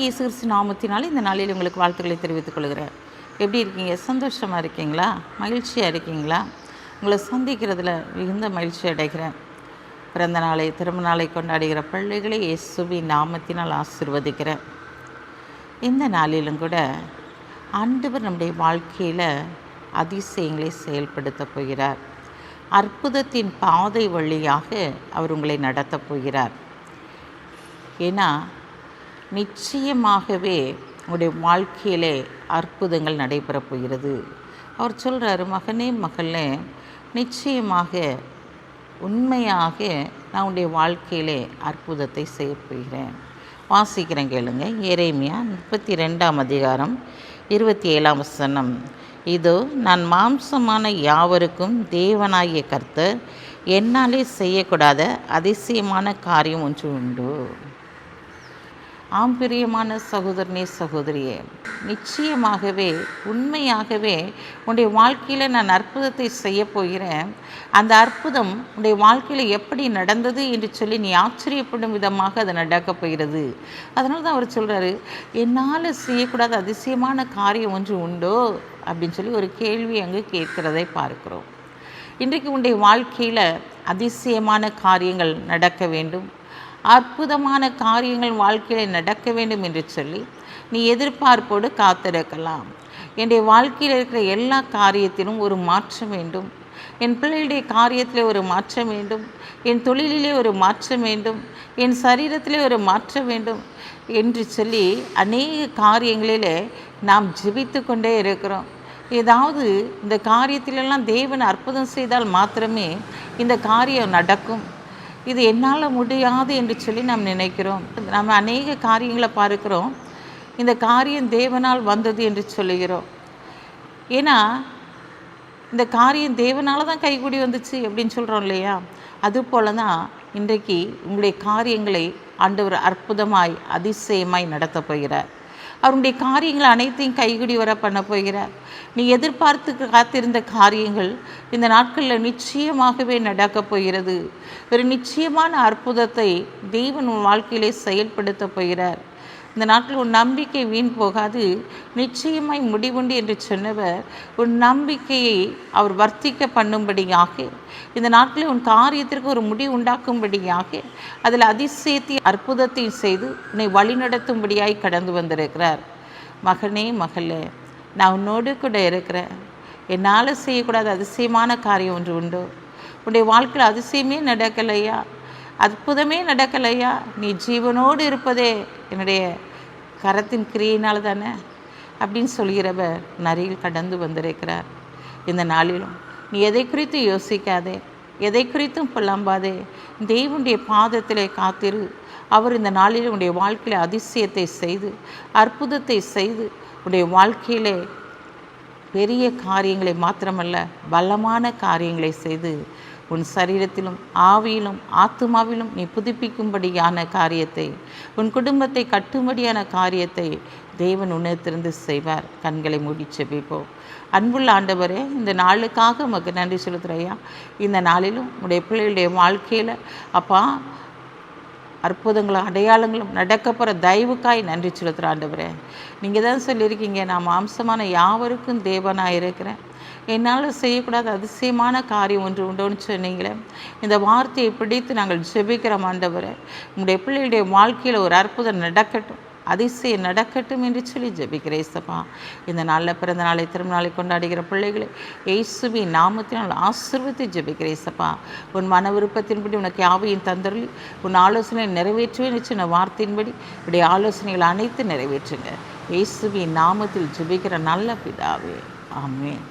இயேசு கிறிஸ்து நாமத்தினால இந்த நாளில் உங்களுக்கு வாழ்த்துக்களை தெரிவித்துக் கொள்கிறேன். எப்படி இருக்கீங்க? சந்தோஷமாக இருக்கீங்களா? மகிழ்ச்சியாக இருக்கீங்களா? உங்களை சந்திக்கிறதுல மிகுந்த மகிழ்ச்சி அடைகிறேன். பிறந்த நாளை திருமண நாளை கொண்டாடுகிற பிள்ளைகளை இயேசுவின் நாமத்தினால் ஆசீர்வதிக்கிறேன். இந்த நாளிலும் கூட ஆண்டவர் நம்முடைய வாழ்க்கையில் அதிசயங்களை செயல்படுத்தப் போகிறார். அற்புதத்தின் பாதை வழியாக அவர் உங்களை நடத்தப் போகிறார். ஏன்னா நிச்சயமாகவே உங்களுடைய வாழ்க்கையிலே அற்புதங்கள் நடைபெறப் போகிறது. அவர் சொல்கிறாரு, மகனே மகளே, நிச்சயமாக உண்மையாக நான் உன்னுடைய வாழ்க்கையிலே அற்புதத்தை செய்ய போகிறேன். வாசிக்கிறேன், கேளுங்க. எரேமியா 32ஆம் அதிகாரம் 27ஆம் வசனம். இதோ நான் மாம்சமான யாவருக்கும் தேவனாகிய கர்த்தர் என்னாலே செய்யக்கூடாத அதிசயமான காரியம் ஒன்று உண்டு. ஆம் பிரியமான சகோதரனே சகோதரியே, நிச்சயமாகவே உண்மையாகவே உன்னுடைய வாழ்க்கையில் நான் அற்புதத்தை செய்ய போகிறேன். அந்த அற்புதம் உன்னுடைய வாழ்க்கையில் எப்படி நடந்தது என்று சொல்லி நீ ஆச்சரியப்படும் விதமாக அது நடக்கப் போகிறது. அதனால தான் அவர் சொல்கிறாரு, என்னால் செய்யக்கூடாத அதிசயமான காரியம் ஒன்று உண்டோ அப்படின்னு சொல்லி ஒரு கேள்வி அங்கு கேட்கிறதை பார்க்கிறோம். இன்றைக்கு உன்னுடைய வாழ்க்கையில் அதிசயமான காரியங்கள் நடக்க வேண்டும், அற்புதமான காரியங்கள் வாழ்க்கையில் நடக்க வேண்டும் என்று சொல்லி நீ எதிர்பார்ப்போடு காத்திருக்கலாம். என்னுடைய வாழ்க்கையில் இருக்கிற எல்லா காரியத்திலும் ஒரு மாற்றம் வேண்டும், என் பிள்ளைகளுடைய காரியத்திலே ஒரு மாற்றம் வேண்டும், என் தொழிலிலே ஒரு மாற்றம் வேண்டும், என் சரீரத்திலே ஒரு மாற்றம் வேண்டும் என்று சொல்லி அநேக காரியங்களிலே நாம் ஜெபித்து கொண்டே இருக்கிறோம். ஏதாவது இந்த காரியத்திலெல்லாம் தேவன் அற்புதம் செய்தால் மாத்திரமே இந்த காரியம் நடக்கும், இது என்னால் முடியாது என்று சொல்லி நாம் நினைக்கிறோம். நம்ம அநேக காரியங்களை பார்க்கிறோம், இந்த காரியம் தேவனால் வந்தது என்று சொல்லுகிறோம். ஏன்னா இந்த காரியம் தேவனால் தான் கைகூடி வந்துச்சு அப்படின்னு சொல்கிறோம் இல்லையா? அதுபோல தான் இன்றைக்கு உங்களுடைய காரியங்களை ஆண்டவர் அற்புதமாய் அதிசயமாய் நடத்தப் போகிறார். அவருடைய காரியங்கள் அனைத்தையும் கைகூடி வர பண்ண போகிறார். நீ எதிர்பார்த்து காத்திருந்த காரியங்கள் இந்த நாட்களில் நிச்சயமாகவே நடக்கப் போகிறது. ஒரு நிச்சயமான அற்புதத்தை தேவன் உன் வாழ்க்கையிலே செயல்படுத்த போகிறார். இந்த நாட்டில் உன் நம்பிக்கை வீண் போகாது, நிச்சயமாய் முடிவுண்டு என்று சொன்னவர் உன் நம்பிக்கையை அவர் வர்த்திக்க பண்ணும்படியாக, இந்த நாட்டில் உன் காரியத்திற்கு ஒரு முடிவு உண்டாக்கும்படியாக, அதில் அதிசயத்தை அற்புதத்தையும் செய்து உன்னை வழிநடத்தும்படியாய் கடந்து வந்திருக்கிறார். மகனே மகளே, நான் உன்னோடு கூட இருக்கிறேன். என்னால் செய்யக்கூடாத அதிசயமான காரியம் ஒன்று உண்டோ? உன்னுடைய வாழ்க்கையில் அதிசயமே நடக்கலையா, அற்புதமே நடக்கலையா? நீ ஜீவனோடு இருப்பதே என்னுடைய கரத்தின் கிரியினால் தானே அப்படின்னு சொல்கிறவர் நரியில் கடந்து வந்திருக்கிறார். இந்த நாளிலும் நீ எதை குறித்து யோசிக்காதே, எதை குறித்தும் புலம்பாதே, தேவனுடைய பாதத்திலே காத்திரு. அவர் இந்த நாளில் உன்னுடைய வாழ்க்கையில் அதிசயத்தை செய்து அற்புதத்தை செய்து உன்னுடைய வாழ்க்கையிலே பெரிய காரியங்களை மாத்திரமல்ல பலமான காரியங்களை செய்து உன் சரீரத்திலும் ஆவியிலும் ஆத்துமாவிலும் நீ புதுப்பிக்கும்படியான காரியத்தை, உன் குடும்பத்தை கட்டும்படியான காரியத்தை தேவன் உணர்த்திருந்து செய்வார். கண்களை மூடி செபிப்போம். அன்புள்ள ஆண்டவரே, இந்த நாளுக்காக உமக்கு நன்றி செலுத்துறையா. இந்த நாளிலும் உடைய பிள்ளைகளுடைய வாழ்க்கையில் அப்பா அற்புதங்களும் அடையாளங்களும் நடக்கப்புற தயவுக்காய் நன்றி செலுத்துகிற ஆண்டவரே. நீங்கள் தான் சொல்லியிருக்கீங்க, நான் மாம்சமான யாவருக்கும் தேவனாக இருக்கிறேன், என்னால் செய்யக்கூடாத அதிசயமான காரியம் ஒன்று உண்டோன்னு சொன்னீங்களே. இந்த வார்த்தையை பிடித்து நாங்கள் ஜெபிக்கிறோம் ஆண்டவரே. உங்களுடைய பிள்ளைகளுடைய வாழ்க்கையில் ஒரு அற்புதம் நடக்கட்டும், அதிசயம் நடக்கட்டும் என்று சொல்லி ஜெபிக்கிறேன் இயேசுப்பா. இந்த நாளில் பிறந்த நாளை திரும்ப நாளை கொண்டாடுகிற பிள்ளைகளை இயேசுவின் நாமத்தினால் ஆசீர்வதித்து ஜெபிக்கிறேன் இயேசுப்பா. உன் மன விருப்பத்தின்படி உனக்கு யாவையும் தந்தருளி உன் ஆலோசனை நிறைவேற்றுவேன் சொன்ன வார்த்தையின்படி உடைய ஆலோசனைகள் அனைத்து நிறைவேற்றுங்க. இயேசுவின் நாமத்தில் ஜெபிக்கிற நல்ல பிதாவே, ஆமென்.